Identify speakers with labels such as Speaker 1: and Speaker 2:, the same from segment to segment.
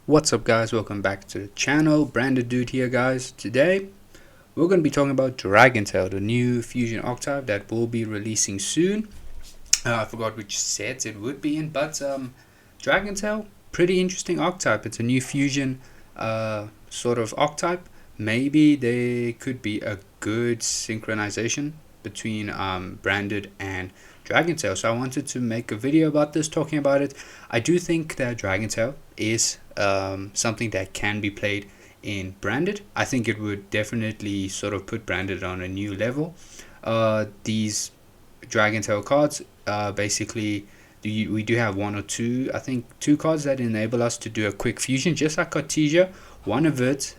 Speaker 1: What's up guys, welcome back to the channel. Branded Dude here guys. Today we're going to be talking about Dragon Tail, the new fusion archetype that will be releasing soon. I forgot which set it would be in, but Dragon Tail, pretty interesting archetype. It's a new fusion sort of archetype. Maybe there could be a good synchronization between Branded and Dragon Tail. So I wanted to make a video about this, talking about it. I do think that Dragon Tail is something that can be played in Branded. I think it would definitely sort of put Branded on a new level. These Dragon Tail cards, basically we do have one or two, I think two cards that enable us to do a quick fusion, just like Cartesia. One of it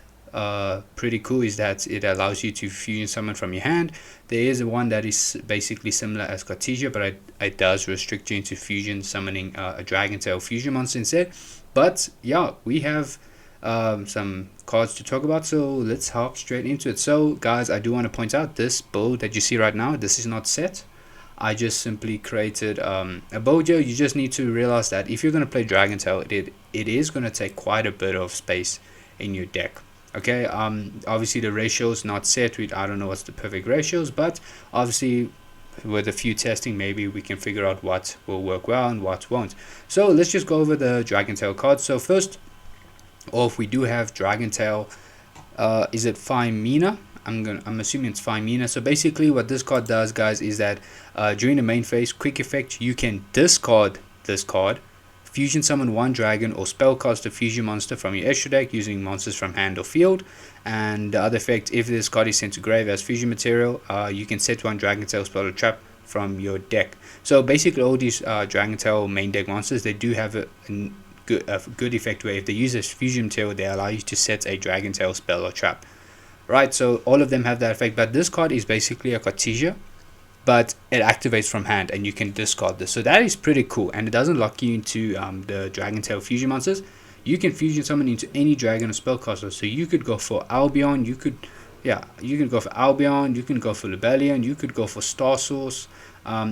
Speaker 1: pretty cool is that it allows you to fusion summon from your hand. There is one that is basically similar as Cartesia, but it does restrict you into fusion summoning a Dragon Tail fusion monster instead. But yeah, we have some cards to talk about, so let's hop straight into it. So guys, I do want to point out this build that you see right now, this is not set. I just simply created a build here. You just need to realize that if you're going to play Dragon Tail, it is going to take quite a bit of space in your deck. Okay, obviously the ratios not set. I don't know what's the perfect ratios, but obviously with a few testing, maybe we can figure out what will work well and what won't. So let's just go over the Dragon Tail cards. So first off, we do have Dragon Tail. Is it Femina? I'm assuming it's Femina. So basically what this card does, guys, is that during the main phase, quick effect, you can discard this card, fusion summon one dragon, or spellcast a fusion monster from your extra deck using monsters from hand or field. And the other effect, if this card is sent to grave as fusion material, you can set one Dragon Tail spell or trap from your deck. So basically all these Dragon Tail main deck monsters, they do have a good effect where if they use this fusion material, they allow you to set a Dragon Tail spell or trap. Right, so all of them have that effect, but this card is basically a Cartesia, but it activates from hand and you can discard this. So that is pretty cool, and it doesn't lock you into the Dragon Tail fusion monsters. You can fusion summon into any dragon or spellcaster. So you could go for Albion, you can go for Albion, you can go for Libellion, you could go for Star Source,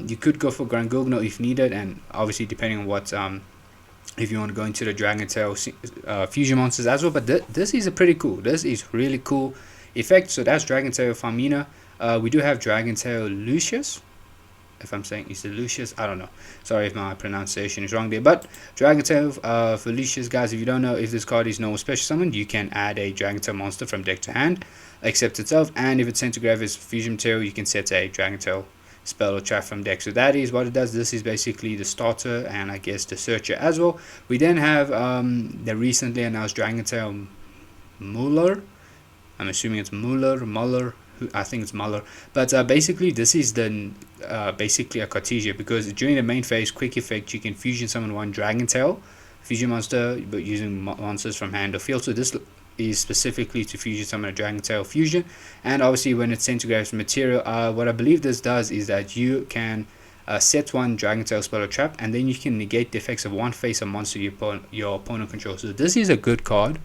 Speaker 1: you could go for Grand Gugno if needed, and obviously depending on what if you want to go into the Dragon Tail fusion monsters as well. But this is a pretty cool, this is really cool effect. So that's Dragon Tail Femina. We do have Dragon Tail Lucius. If I'm saying is it Lucius, I don't know. Sorry if my pronunciation is wrong there. But Dragon Tail for Lucius, guys, if you don't know, if this card is normal special summon, you can add a Dragon Tail monster from deck to hand, accept itself, and if it's sent to grave as fusion material, you can set a Dragon Tail spell or trap from deck. So that is what it does. This is basically the starter and I guess the searcher as well. We then have the recently announced Dragon Tail Muller. I'm assuming it's Muller. I think it's Muller, but basically this is the basically a Cartesia, because during the main phase, quick effect, you can fusion summon one Dragon Tail fusion monster, but using monsters from hand or field. So this is specifically to fusion summon a Dragon Tail fusion, and obviously when it's sent to grave material, what I believe this does is that you can set one Dragon Tail spell or trap, and then you can negate the effects of one face of monster your opponent controls. So this is a good card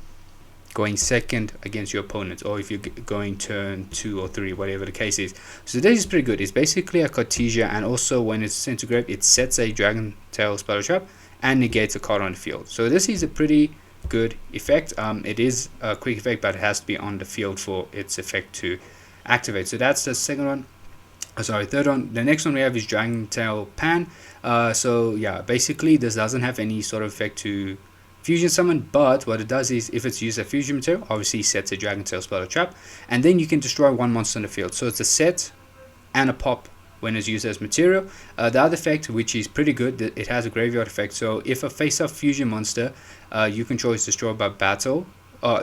Speaker 1: going second against your opponent, or if you're going turn 2 or 3, whatever the case is. So this is pretty good. It's basically a Cartesia, and also when it's sent to grave, it sets a Dragon Tail spell or trap and negates a card on the field. So this is a pretty good effect. It is a quick effect, but it has to be on the field for its effect to activate. So that's the second one. Third one. The next one we have is Dragon Tail Pan. So yeah, basically this doesn't have any sort of effect to fusion summon, but what it does is if it's used as fusion material, obviously sets a Dragon Tail spell or trap, and then you can destroy one monster in the field. So it's a set and a pop when it's used as material. The other effect, which is pretty good, it has a graveyard effect. So if a face-up fusion monster you control is destroyed by battle,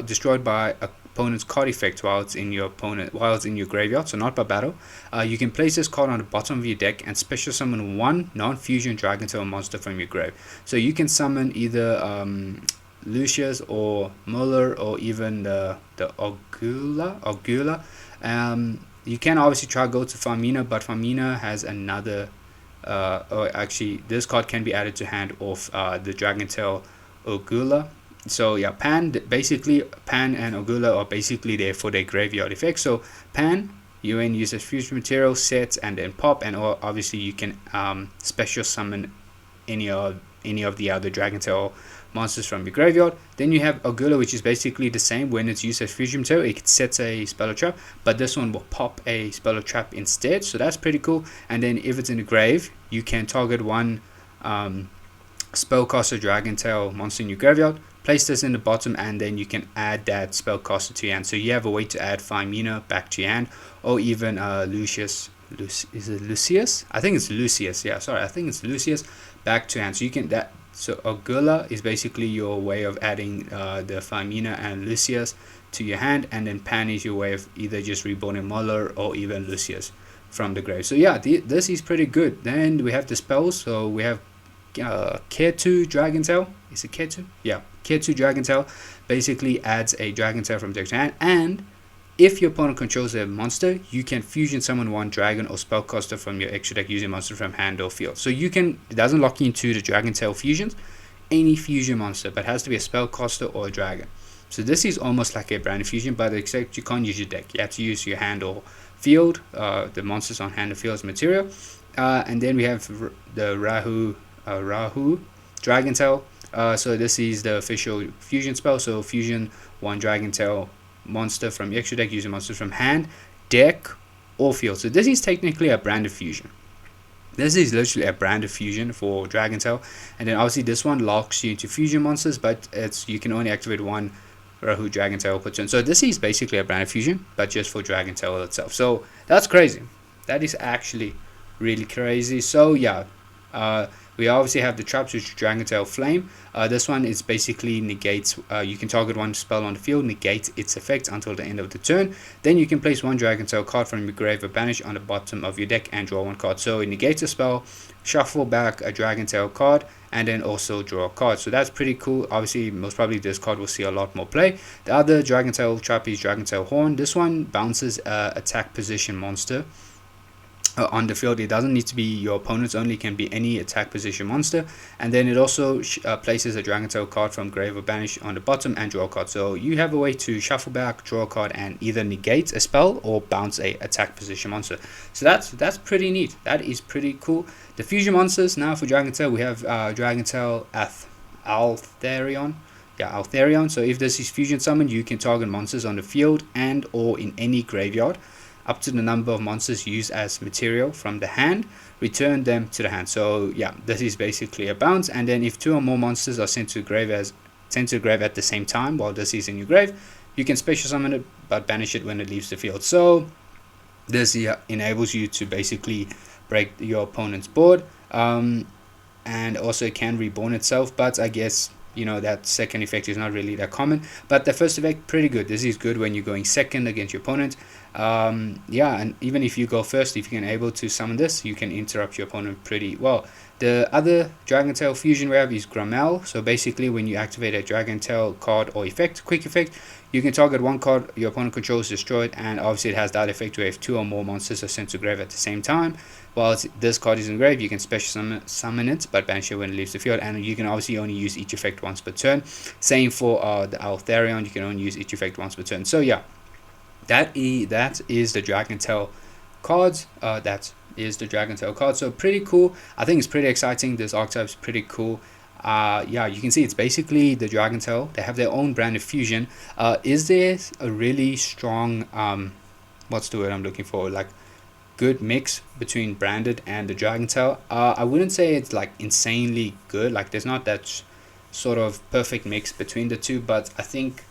Speaker 1: destroyed by opponent's card effect while it's in your graveyard, so not by battle, you can place this card on the bottom of your deck and special summon one non-fusion Dragon Tail monster from your grave. So you can summon either Lucius or Muller, or even the Ogula. You can obviously try to go to Femina, but Femina has another or actually this card can be added to hand of the Dragon Tail Ogula. So yeah, basically Pan and Ogula are basically there for their graveyard effect. So Pan, you can use as fusion material, set, and then pop, and obviously you can special summon any of the other Dragon Tail monsters from your graveyard. Then you have Ogula, which is basically the same. When it's used as fusion material, it sets a spell or trap, but this one will pop a spell or trap instead, so that's pretty cool. And then if it's in the grave, you can target one spellcaster Dragon Tail monster in your graveyard, place this in the bottom, and then you can add that spellcaster to your hand. So you have a way to add Phimina back to your hand, or even Lucius. Is it Lucius? I think it's Lucius. Yeah, sorry, I think it's Lucius back to hand. So you can that. So Ogula is basically your way of adding the Phimina and Lucius to your hand, and then Pan is your way of either just reborning Muller or even Lucius from the grave. So yeah, this is pretty good. Then we have the spells. So we have Ketu Dragon Tail. Is it Ketu? Yeah, Ketu Dragon Tail basically adds a Dragon Tail from deck to hand, and if your opponent controls a monster, you can fusion summon one dragon or spellcaster from your extra deck using monster from hand or field. So you can, it doesn't lock you into the Dragon Tail fusions, any fusion monster, but it has to be a spellcaster or a dragon. So this is almost like a brand fusion, but except you can't use your deck. You have to use your hand or field, the monsters on hand or field as material. And then we have the Rahu Dragon Tail. So this is the official fusion spell. So fusion one Dragon Tail monster from your extra deck using monsters from hand, deck, or field. So this is technically a branded fusion. This is literally a branded fusion for Dragon Tail, and then obviously this one locks you into fusion monsters, but it's you can only activate one Rahu Dragon Tail per turn. So this is basically a branded fusion, but just for Dragon Tail itself. So that's crazy. That is actually really crazy. So yeah, we obviously have the traps, which is Dragon Tail Flame. This one is basically negates, you can target one spell on the field, negates its effect until the end of the turn. Then you can place one Dragon Tail card from your grave or banish on the bottom of your deck and draw one card. So it negates a spell, shuffle back a Dragon Tail card, and then also draw a card. So that's pretty cool. Obviously, most probably this card will see a lot more play. The other Dragon Tail trap is Dragon Tail Horn. This one bounces attack position monster on the field. It doesn't need to be your opponent's only, can be any attack position monster. And then it also places a Dragon Tail card from grave or banish on the bottom and draw a card. So you have a way to shuffle back, draw a card, and either negate a spell or bounce a attack position monster. So that's pretty neat. That is pretty cool. The fusion monsters now for Dragon Tail, we have Dragon Tail Altharion. Yeah, Altharion. So if this is fusion summoned, you can target monsters on the field and or in any graveyard up to the number of monsters used as material from the hand, return them to the hand. So yeah, this is basically a bounce. And then if two or more monsters are sent to the grave at the same time while this is in your grave, you can special summon it but banish it when it leaves the field. So this enables you to basically break your opponent's board, and also it can reborn itself, but I guess you know that second effect is not really that common. But the first effect, pretty good. This is good when you're going second against your opponent. Yeah, and even if you go first, if you can able to summon this, you can interrupt your opponent pretty well. The other Dragon Tail fusion we have is Grammel. So basically when you activate a Dragon Tail card or effect, quick effect, you can target one card your opponent controls, destroyed, and obviously it has that effect where if two or more monsters are sent to grave at the same time while this card is in grave, you can special summon it but banish it when it leaves the field, and you can obviously only use each effect once per turn. Same for the Altharion, you can only use each effect once per turn. So yeah, that is the Dragon Tail cards. That is the Dragon Tail card. So pretty cool. I think it's pretty exciting. This archetype is pretty cool. Yeah, you can see it's basically the Dragon Tail. They have their own brand of fusion. Is there a really strong what's the word I'm looking for, like good mix between branded and the Dragon Tail? I wouldn't say it's like insanely good, like there's not that sort of perfect mix between the two, but I think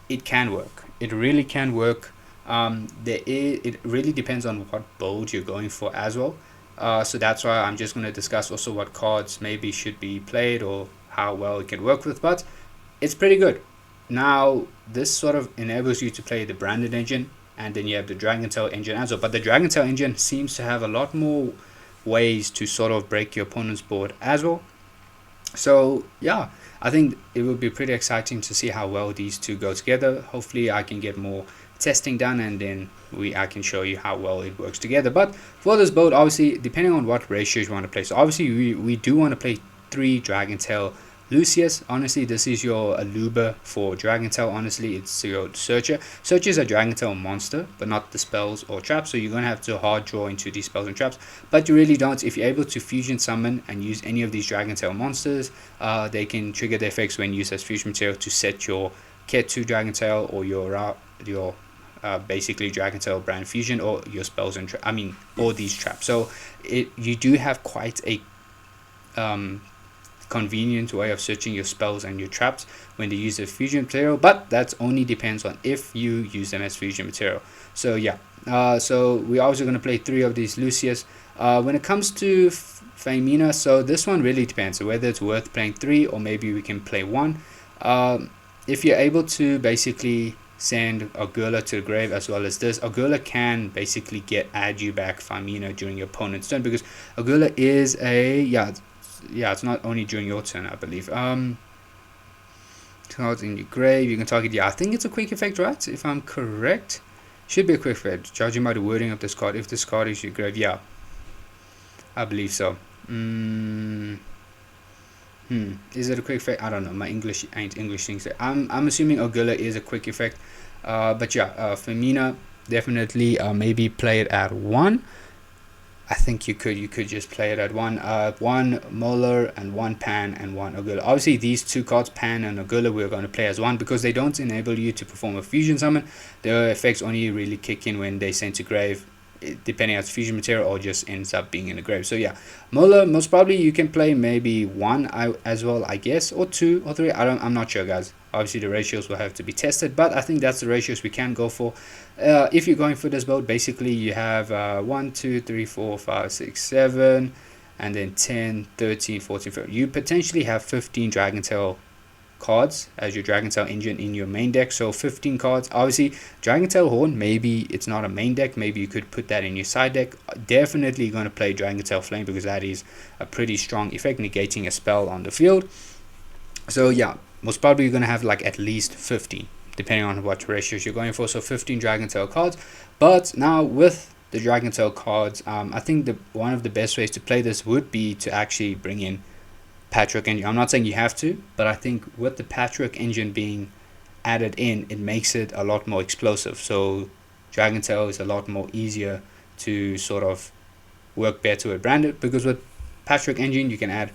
Speaker 1: it can work. It really can work. It really depends on what build you're going for as well. So that's why I'm just going to discuss also what cards maybe should be played or how well it can work with, but it's pretty good. Now this sort of enables you to play the branded engine, and then you have the Dragon Tail engine as well, but the Dragon Tail engine seems to have a lot more ways to sort of break your opponent's board as well. So yeah, I think it will be pretty exciting to see how well these two go together. Hopefully I can get more testing done, and then I can show you how well it works together. But for this build, obviously depending on what ratios you want to play, so obviously we do want to play 3 Dragon Tail Lucius, honestly, this is your Aluba for Dragon Tail. Honestly, it's your Searcher. Searcher is a Dragon Tail monster, but not the spells or traps, so you're going to have to hard draw into these spells and traps, but you really don't. If you're able to fusion summon and use any of these Dragon Tail monsters, they can trigger the effects when used as fusion material to set your Ketu Dragon Tail or your basically Dragon Tail brand fusion, or your spells and all these traps. So you do have quite a convenient way of searching your spells and your traps when they use a fusion material, but that only depends on if you use them as fusion material. So yeah, so we're also going to play 3 of these Lucius. When it comes to Femina, so this one really depends on whether it's worth playing 3 or maybe we can play 1. If you're able to basically send Agula to the grave as well as this, Agula can basically add you back Femina during your opponent's turn, because Agula is a it's not only during your turn, I believe. Target in your grave, you can target. I think it's a quick effect, right? If I'm correct, should be a quick effect, judging by the wording of this card. If this card is your grave, I believe so. Is it a quick effect? I don't know. My English ain't English things. I'm assuming Agula is a quick effect. But Femina, definitely maybe play it at 1. I think you could just play it at 1. 1 Molar and 1 Pan and 1 Agula. Obviously these 2 cards, Pan and Agula, we're going to play as 1 because they don't enable you to perform a fusion summon. Their effects only really kick in when they send to grave, depending on its fusion material, or just ends up being in the grave. So yeah, Molar, most probably you can play maybe 1 as well, I guess, or 2 or 3. I'm not sure, guys. Obviously the ratios will have to be tested, but I think that's the ratios we can go for. If you're going for this build, basically you have 1 2 3 4 5 6 7 and then 10 13 14 15. You potentially have 15 Dragon Tail cards as your Dragon Tail engine in your main deck. So 15 cards. Obviously Dragon Tail Horn, maybe it's not a main deck, maybe you could put that in your side deck. Definitely going to play Dragon Tail Flame because that is a pretty strong effect, negating a spell on the field. So yeah, most probably you're going to have like at least 15, depending on what ratios you're going for. So 15 Dragon Tail cards. But now with the Dragon Tail cards, I think one of the best ways to play this would be to actually bring in Patchwork Engine. I'm not saying you have to, but I think with the Patchwork Engine being added in, it makes it a lot more explosive. So Dragon Tail is a lot more easier to sort of work better with branded, because with Patchwork Engine you can add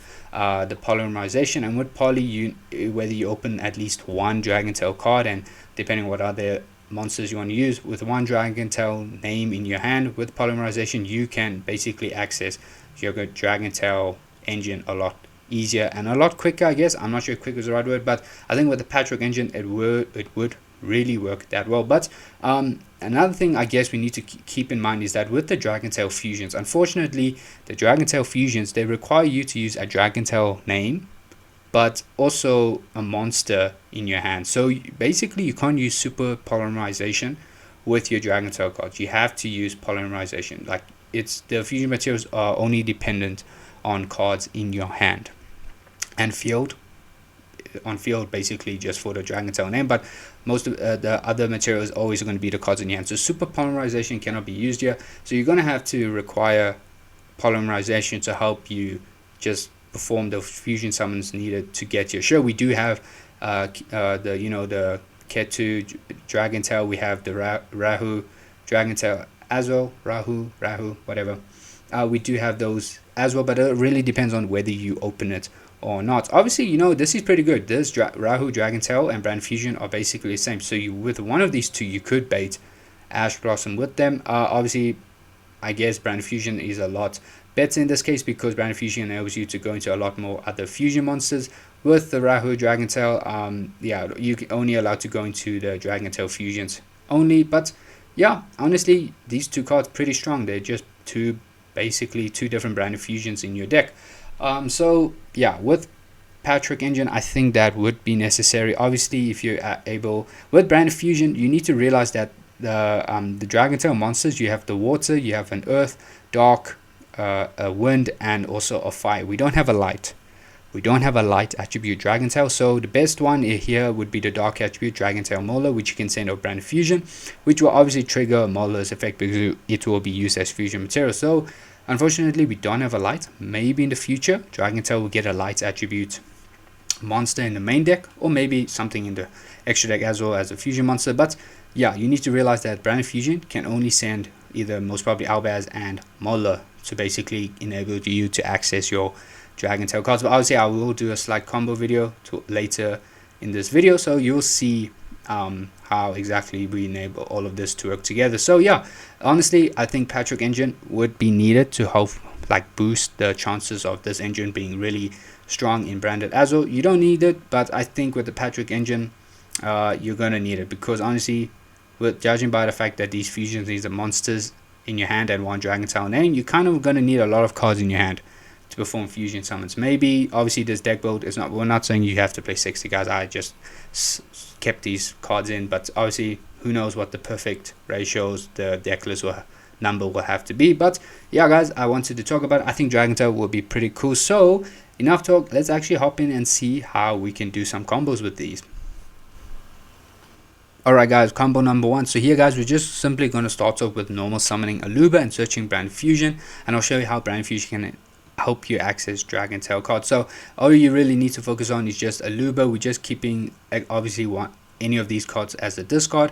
Speaker 1: the polymerization, and with poly, whether you open at least 1 Dragon Tail card, and depending on what other monsters you want to use, with 1 Dragon Tail name in your hand with polymerization, you can basically access your Dragon Tail engine a lot easier and a lot quicker, I guess. I'm not sure if quick is the right word, but I think with the Patchwork Engine it would really work that well. But another thing I guess we need to keep in mind is that with the Dragon Tail fusions, unfortunately the Dragon Tail fusions, they require you to use a Dragon Tail name but also a monster in your hand. So basically you can't use super polymerization with your Dragon Tail cards. You have to use polymerization. Like, it's the fusion materials are only dependent on cards in your hand and field. On field, basically just for the Dragon Tail name, but most of the other material is always going to be the cards in your hand. So super polymerization cannot be used here, so you're going to have to require polymerization to help you just perform the fusion summons needed to get here. Sure, we do have the Ketu Dragon Tail, we have the Rahu Dragon Tail as well, Rahu, whatever. We do have those as well, but it really depends on whether you open it or not. Obviously, this is pretty good. This Rahu Dragon Tail and Brand Fusion are basically the same. So with one of these two, you could bait Ash Blossom with them. Obviously, I guess Brand Fusion is a lot better in this case, because Brand Fusion enables you to go into a lot more other fusion monsters. With the Rahu Dragon Tail, you can only allowed to go into the Dragon Tail fusions only. But yeah, honestly, these two cards pretty strong. They're just basically two different brand fusions in your deck. So yeah, with Patchwork Engine, I think that would be necessary. Obviously, if you're able with Brand Fusion, you need to realize that the Dragon Tail monsters, you have the water, you have an earth, dark, a wind, and also a fire. We don't have a light. We don't have a light attribute Dragon Tail, so the best one here would be the dark attribute Dragon Tail Molar, which you can send over Brand Fusion, which will obviously trigger Molar's effect because it will be used as fusion material. So unfortunately, we don't have a light. Maybe in the future, Dragon Tail will get a light attribute monster in the main deck, or maybe something in the extra deck as well as a fusion monster. But yeah, you need to realize that Branded Fusion can only send either most probably Albaz and Mola to basically enable you to access your Dragon Tail cards. But obviously I will do a slight combo video later in this video, so you'll see how exactly we enable all of this to work together. So yeah, honestly I think Patrick engine would be needed to help like boost the chances of this engine being really strong in branded as well. You don't need it, but I think with the Patrick engine you're gonna need it, because honestly, with judging by the fact that these fusions need the monsters in your hand and one Dragon Tail name, you're kind of gonna need a lot of cards in your hand to perform fusion summons. Maybe obviously this deck build is not, we're not saying you have to play 60 guys, I just kept these cards in, but obviously who knows what the perfect ratios the deck list number will have to be. But yeah guys, I wanted to talk about it. I think Dragon Tail will be pretty cool. So enough talk, let's actually hop in and see how we can do some combos with these. Alright guys, combo number one. So here guys, we're just simply going to start off with normal summoning Aluba and searching Brand Fusion, and I'll show you how Brand Fusion can help you access Dragon Tail cards. So all you really need to focus on is just Aluba. We're just keeping obviously any of these cards as a discard,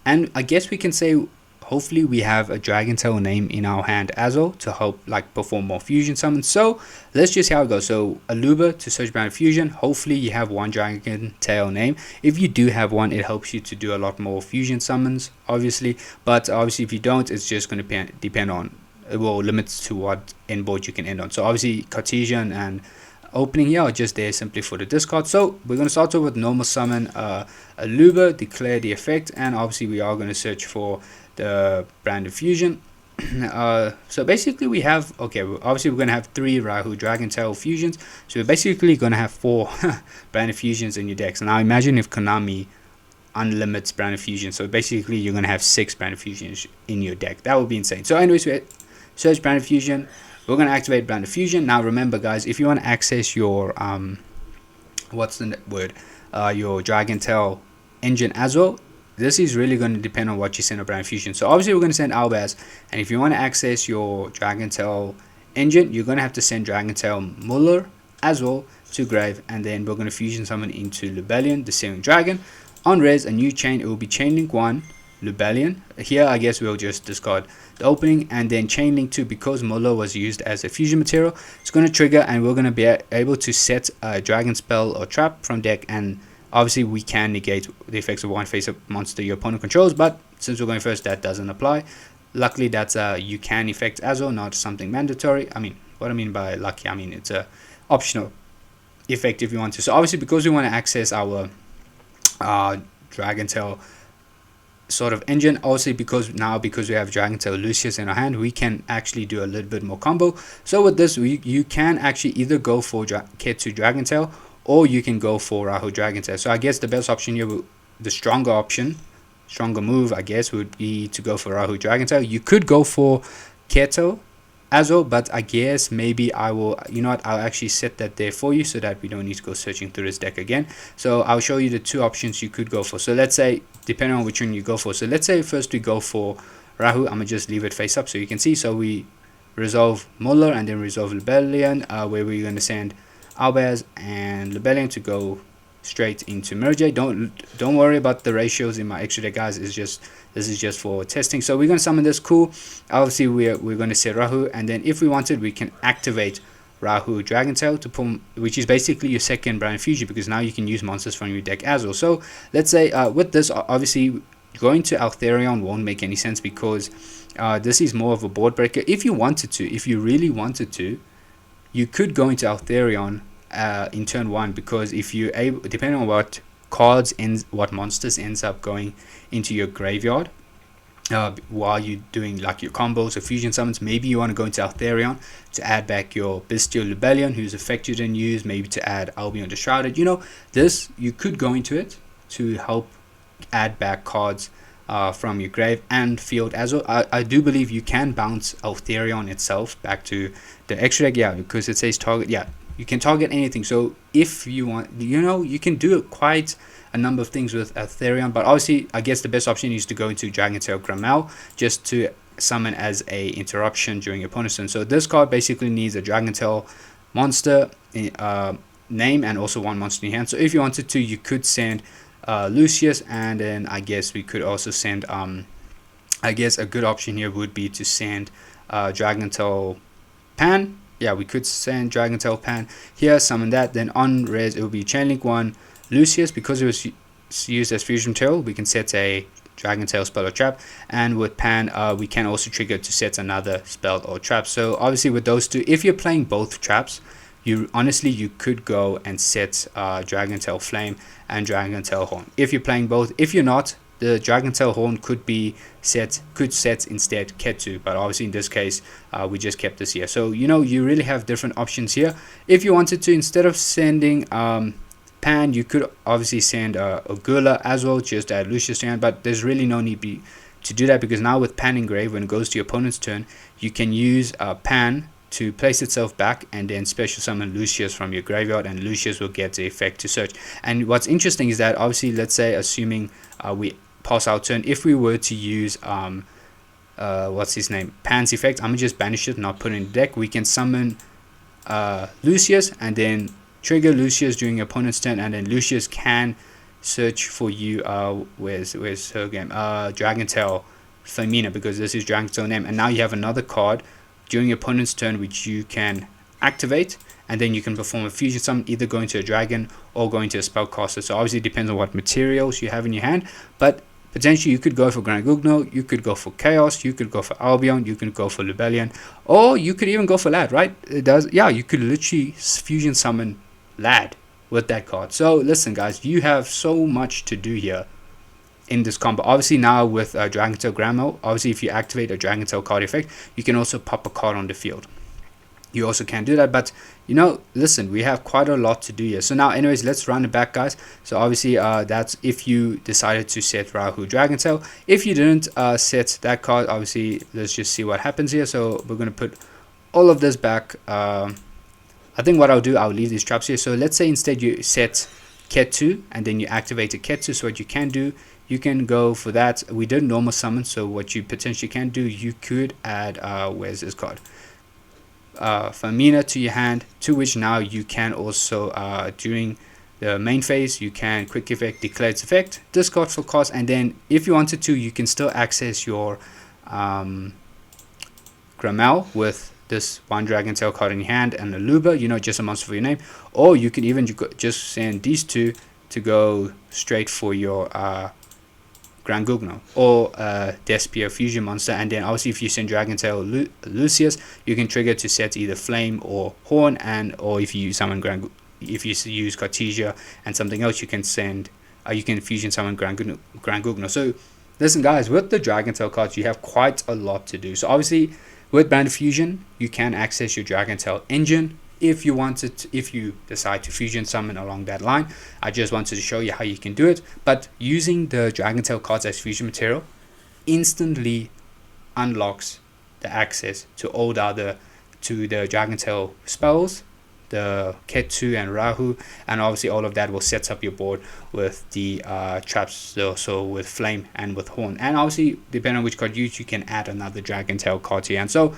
Speaker 1: and I guess we can say hopefully we have a Dragon Tail name in our hand as well to help like perform more fusion summons. So let's just see how it goes. So Aluba to search Brand Fusion, hopefully you have one Dragon Tail name. If you do have one, it helps you to do a lot more fusion summons obviously, but obviously if you don't, it's just going to depend on, well, limits to what end board you can end on. So obviously Cartesian and opening here are just there simply for the discard. So we're going to start off with normal summon Aluba, declare the effect, and obviously we are going to search for the Branded Fusion. So basically we have, okay, obviously we're going to have 3 Rahu Dragon Tail fusions, so we're basically going to have 4 Branded Fusions in your decks. Now imagine if Konami unlimits Branded Fusion, so basically you're going to have 6 Branded Fusions in your deck. That would be insane. So anyways, we search Branded Fusion, we're going to activate Branded Fusion. Now remember guys, if you want to access your what's the word, your Dragon Tail engine as well, this is really going to depend on what you send a Brand Fusion. So obviously we're going to send Albaz, and if you want to access your Dragon Tail engine, you're going to have to send Dragon Tail Muller as well to grave, and then we're going to fusion summon into Lubellion, the Searing Dragon. On res, a new chain, it will be Chain Link 1 Lubellion. Here I guess we'll just discard the opening, and then Chain Link 2, because Muller was used as a fusion material, it's going to trigger, and we're going to be able to set a dragon spell or trap from deck, and obviously we can negate the effects of one face-up monster your opponent controls, but since we're going first, that doesn't apply. Luckily that's a you can effect as well, not something mandatory. I mean, what I mean by lucky, I mean it's a optional effect if you want to. So obviously because we want to access our Dragon Tail sort of engine, obviously because we have Dragon Tail Lucius in our hand, we can actually do a little bit more combo. So with this, you can actually either go for Ketsu Dragon Tail, or you can go for Rahu Dragon Tail. So I guess the best option here, the stronger move I guess would be to go for Rahu Dragon Tail. You could go for Keto as well, but I guess maybe I will, you know what, I'll actually set that there for you so that we don't need to go searching through this deck again. So I'll show you the 2 options you could go for. So let's say, depending on which one you go for, so let's say first we go for Rahu. I'm gonna just leave it face up so you can see. So we resolve Muller and then resolve Lubellion, where we're going to send Albaz and Lubellion to go straight into Merge. Don't worry about the ratios in my extra deck guys, this is just for testing. So we're going to summon this, cool. Obviously we're going to set Rahu, and then if we wanted, we can activate Rahu Dragon Tail to pull, which is basically your second Brand Fusion, because now you can use monsters from your deck as well. So let's say with this, obviously going to Altherion won't make any sense, because this is more of a board breaker. If you wanted to, if you really wanted to, you could go into Altherion in turn 1, because if you able, depending on what cards what monsters ends up going into your graveyard while you're doing like your combos or fusion summons, maybe you want to go into Altherion to add back your Bestial Lubellion, whose effect you didn't use, maybe to add Albion the Shrouded. You know, this, you could go into it to help add back cards from your grave and field as well. I do believe you can bounce Altherion itself back to the extra deck, yeah, because it says target, yeah, you can target anything. So if you want, you know, you can do quite a number of things with Altherion, but obviously I guess the best option is to go into Dragon Tail Gramel just to summon as a interruption during your opponent's turn. So this card basically needs a Dragon Tail monster name and also one monster in your hand. So if you wanted to, you could send Lucius, and then I guess we could also send I guess a good option here would be to send Dragontail Pan. Yeah, we could send Dragontail Pan here, summon that. Then on res it will be Chainlink 1 Lucius, because it was used as fusion material. We can set a Dragontail spell or trap, and with Pan we can also trigger to set another spell or trap. So obviously with those two, if you're playing both traps, you honestly you could go and set Dragontail Flame and Dragontail Horn if you're playing both. If you're not, the Dragontail Horn could set instead Ketu, but obviously in this case we just kept this here. So you really have different options here. If you wanted to, instead of sending Pan, you could obviously send Ogula as well, just add Lucius to hand, but there's really no need to do that, because now with Pan engraved, when it goes to your opponent's turn, you can use Pan to place itself back and then special summon Lucius from your graveyard, and Lucius will get the effect to search. And what's interesting is that obviously, let's say assuming we pass our turn, if we were to use what's his name, Pan's effect, I'm gonna just banish it, not put it in the deck. We can summon Lucius and then trigger Lucius during your opponent's turn, and then Lucius can search for you. Where's her game? Dragontail Femina, because this is Dragontail name, and now you have another card during your opponent's turn which you can activate, and then you can perform a fusion summon, either going to a dragon or going to a spellcaster. So obviously it depends on what materials you have in your hand, but potentially you could go for Grand Gugno, you could go for Chaos, you could go for Albion, you could go for Lubellion, or you could even go for Lad, right? You could literally fusion summon Lad with that card. So listen guys, you have so much to do here in this combo. Obviously now with Dragontail Grandma, obviously if you activate a Dragontail card effect, you can also pop a card on the field. You also can do that, but listen, we have quite a lot to do here. So now anyways, let's run it back guys. So obviously that's if you decided to set Rahu Dragontail. If you didn't set that card, obviously let's just see what happens here. So we're going to put all of this back. I think what I'll do, I'll leave these traps here. So let's say instead you set Ketu and then you activate a Ketu. So what you can do, you can go for that. We did normal summon, so what you potentially can do, you could add where's this card, Femina to your hand, to which now you can also during the main phase you can quick effect, declare its effect, discard for cost, and then if you wanted to, you can still access your Grammel with this one Dragontail card in your hand and a Luba, just a monster for your name, or you can even just send these two to go straight for your Grand Gugno or Despia fusion monster, and then obviously if you send Dragontail Lucius, you can trigger to set either Flame or Horn, or if you summon if you use Cartesia and something else, you can send you can fusion summon Grand Gugno. So listen guys, with the Dragontail cards you have quite a lot to do. So obviously with Brand Fusion you can access your Dragontail engine if you wanted to, if you decide to fusion summon along that line. I just wanted to show you how you can do it, but using the Dragontail cards as fusion material instantly unlocks the access to all the Dragontail spells, the Ketu and Rahu, and obviously all of that will set up your board with the traps, so with Flame and with Horn, and obviously depending on which card you use, you can add another Dragontail card to your hand. So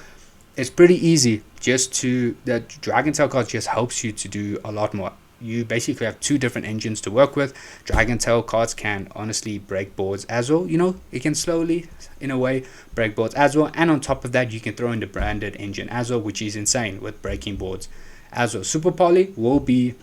Speaker 1: it's pretty easy. The Dragontail card just helps you to do a lot more. You basically have two different engines to work with. Dragontail cards can honestly break boards as well. It can slowly, in a way, break boards as well. And on top of that, you can throw in the branded engine as well, which is insane with breaking boards as well. Super Poly will be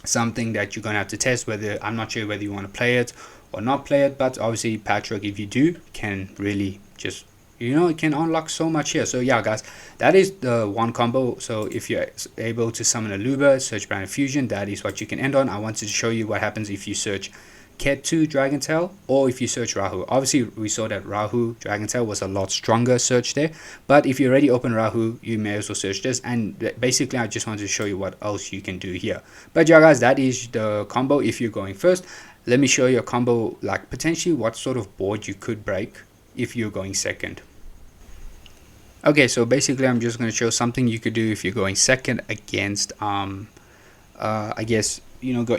Speaker 1: something that you're going to have to test. I'm not sure whether you want to play it or not play it, but obviously Patrick, if you do, can really just it can unlock so much here. So yeah guys, that is the one combo. So if you're able to summon a Luba, search Brand Fusion, that is what you can end on. I wanted to show you what happens if you search Ketu Dragontail or if you search Rahu. Obviously we saw that Rahu Dragontail was a lot stronger search there, but if you already open Rahu, you may as well search this. And basically I just wanted to show you what else you can do here. But yeah guys, that is the combo if you're going first. Let me show you a combo, like potentially what sort of board you could break if you're going second. Okay, so basically I'm just going to show something you could do if you're going second against I guess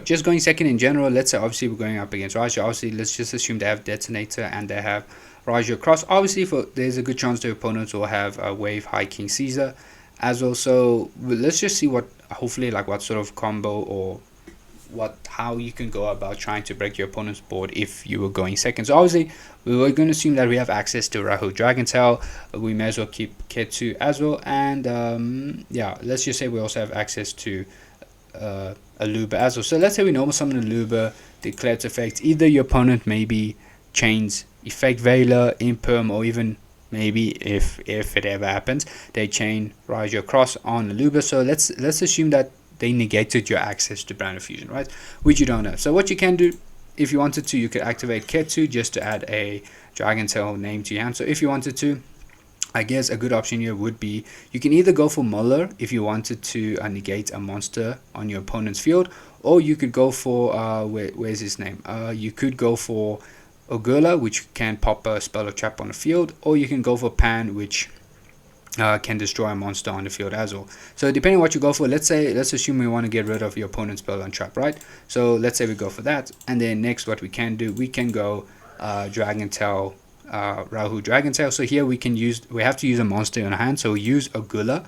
Speaker 1: just going second in general. Let's say obviously we're going up against Raja. Obviously let's just assume they have Detonator and they have Raja Cross. Obviously there's a good chance their opponents will have a Wave High King Caesar as well. So let's just see what hopefully like what sort of combo or how you can go about trying to break your opponent's board if you were going second. So obviously we were going to assume that we have access to Rahu Dragontail. We may as well keep Ketsu as well, and yeah, let's just say we also have access to Aluba as well. So let's say we normal summon Aluba, declare its effect. Either your opponent maybe chains Effect Veiler, Imperm, or even maybe if it ever happens, they chain Rise Your Cross on Aluba. So let's assume that they negated your access to Brand of Fusion, right? Which you don't have. So what you can do, if you wanted to, you could activate Ketsu just to add a Dragontail name to your hand. So if you wanted to, I guess a good option here would be you can either go for Muller if you wanted to negate a monster on your opponent's field, or you could go for where's his name? You could go for Ogula, which can pop a spell or trap on the field, or you can go for Pan, which can destroy a monster on the field as well. So depending on what you go for, let's assume we want to get rid of your opponent's spell and trap, right? So let's say we go for that, and then next what we can do, we can go Dragontail, Rahu Dragontail. So here we have to use a monster in our hand, so we use Ogula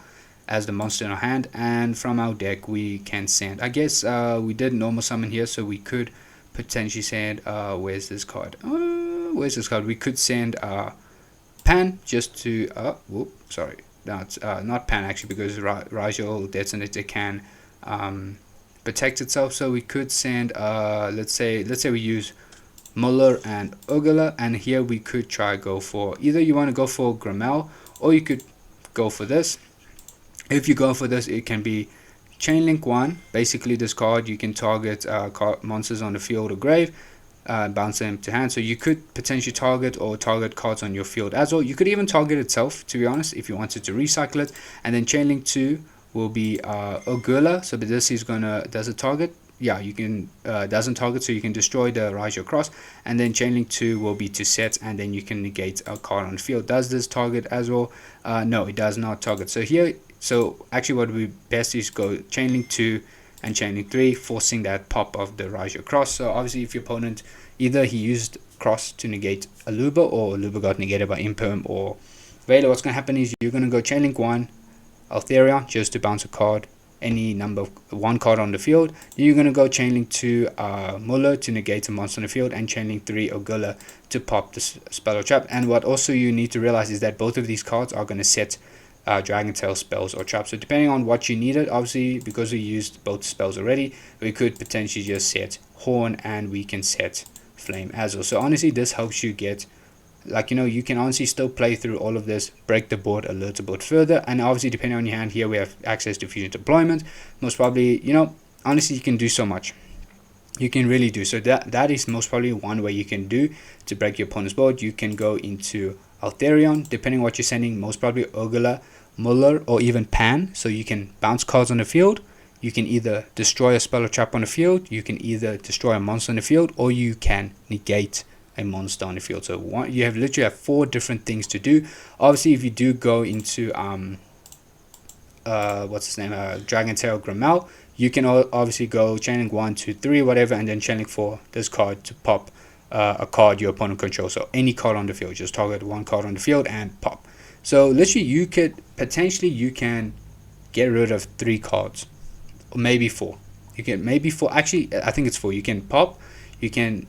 Speaker 1: as the monster in our hand, and from our deck we can send, I guess we did normal summon here, so we could potentially send where's this card, we could send Pan just to sorry, no, it's not Pan actually, because Rajal Detonator can protect itself. So we could send let's say we use Muller and Ogula, and here we could try go for, either you want to go for Grammel, or you could go for this. If you go for this, it can be Chainlink 1. Basically this card, you can target monsters on the field or grave, bounce them to hand. So you could potentially target cards on your field as well. You could even target itself, to be honest, if you wanted to recycle it. And then Chainlink 2 will be Ogula. So this is gonna, does it target? Yeah, you can doesn't target, so you can destroy the Rise Your Cross. And then Chainlink 2 will be to set, and then you can negate a card on the field. Does this target as well? No, it does not target. So here, so actually what would be best is go Chainlink 2 and Chainlink 3, forcing that pop of the Rise Your Cross. So obviously if your opponent, either he used Cross to negate Aluba, or Aluba got negated by Imperm or Veiler, what's going to happen is you're going to go Chainlink 1, Altherion, just to bounce a card, any number of one card on the field. Then you're going to go Chainlink 2 Muller to negate a monster on the field, and Chainlink 3 Ogula to pop the spell or trap. And what also you need to realize is that both of these cards are going to set Dragontail spells or traps. So depending on what you needed, obviously because we used both spells already, we could potentially just set Horn, and we can set Flame as well. So honestly this helps you get, like, you know, you can honestly still play through all of this, break the board a little bit further. And obviously depending on your hand, here we have access to fusion deployment. Most probably, you know, honestly you can do so much, you can really do. So that is most probably one way you can do to break your opponent's board. You can go into Altherion, depending on what you're sending, most probably Ogula, Muller, or even Pan. So you can bounce cards on the field, you can either destroy a spell or trap on the field, you can either destroy a monster on the field, or you can negate a monster on the field. So you have literally 4 different things to do. Obviously if you do go into what's his name, Dragontail Grammel, you can obviously go Chainlink 1, 2, 3, whatever, and then Chainlink 4 this card to pop a card your opponent controls. So any card on the field, just target one card on the field and pop. So literally you could potentially, you can get rid of 3 cards, or maybe 4. You can maybe 4, actually I think it's 4. You can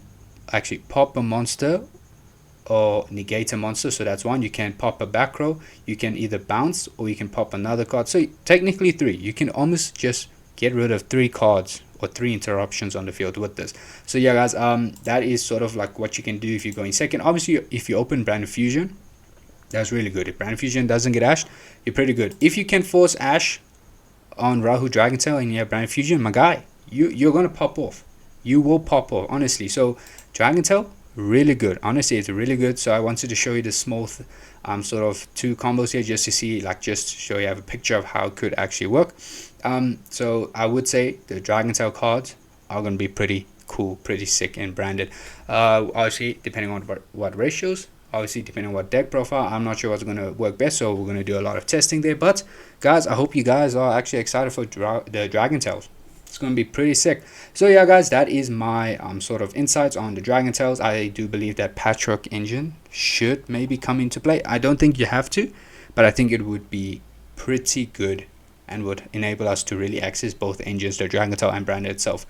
Speaker 1: actually pop a monster or negate a monster, so that's 1. You can pop a back row, you can either bounce, or you can pop another card. So technically 3. You can almost just get rid of 3 cards or 3 interruptions on the field with this. So yeah guys, that is sort of like what you can do if you're going second. Obviously if you open Brand of Fusion, that's really good. If Brand of Fusion doesn't get ashed, you're pretty good. If you can force ash on Rahu Dragontail and you have Brand of Fusion, my guy, you're gonna pop off. You will pop off, honestly. So Dragontail, really good. Honestly, it's really good. So I wanted to show you the small sort of 2 combos here, just to see, like, just to show you, have a picture of how it could actually work. So I would say the Dragontail cards are gonna be pretty cool, pretty sick and branded. Obviously depending on what ratios, obviously depending on what deck profile, I'm not sure what's going to work best, so we're going to do a lot of testing there. But guys, I hope you guys are actually excited for the Dragontails. It's going to be pretty sick. So yeah guys, that is my sort of insights on the Dragontails. I do believe that Patchwork engine should maybe come into play. I don't think you have to, but I think it would be pretty good and would enable us to really access both engines, the Dragon Tail and Branded itself,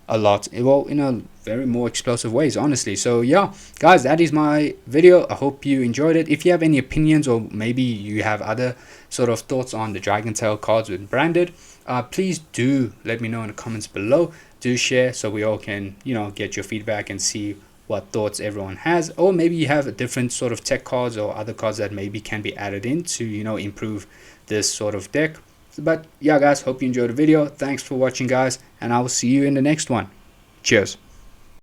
Speaker 1: a lot, well, in a very more explosive ways, honestly. So yeah, guys, that is my video. I hope you enjoyed it. If you have any opinions, or maybe you have other sort of thoughts on the Dragon Tail cards with Branded, please do let me know in the comments below. Do share so we all can, get your feedback and see what thoughts everyone has. Or maybe you have a different sort of tech cards or other cards that maybe can be added in to, improve this sort of deck. But yeah, guys, hope you enjoyed the video. Thanks for watching, guys, and I will see you in the next one. Cheers.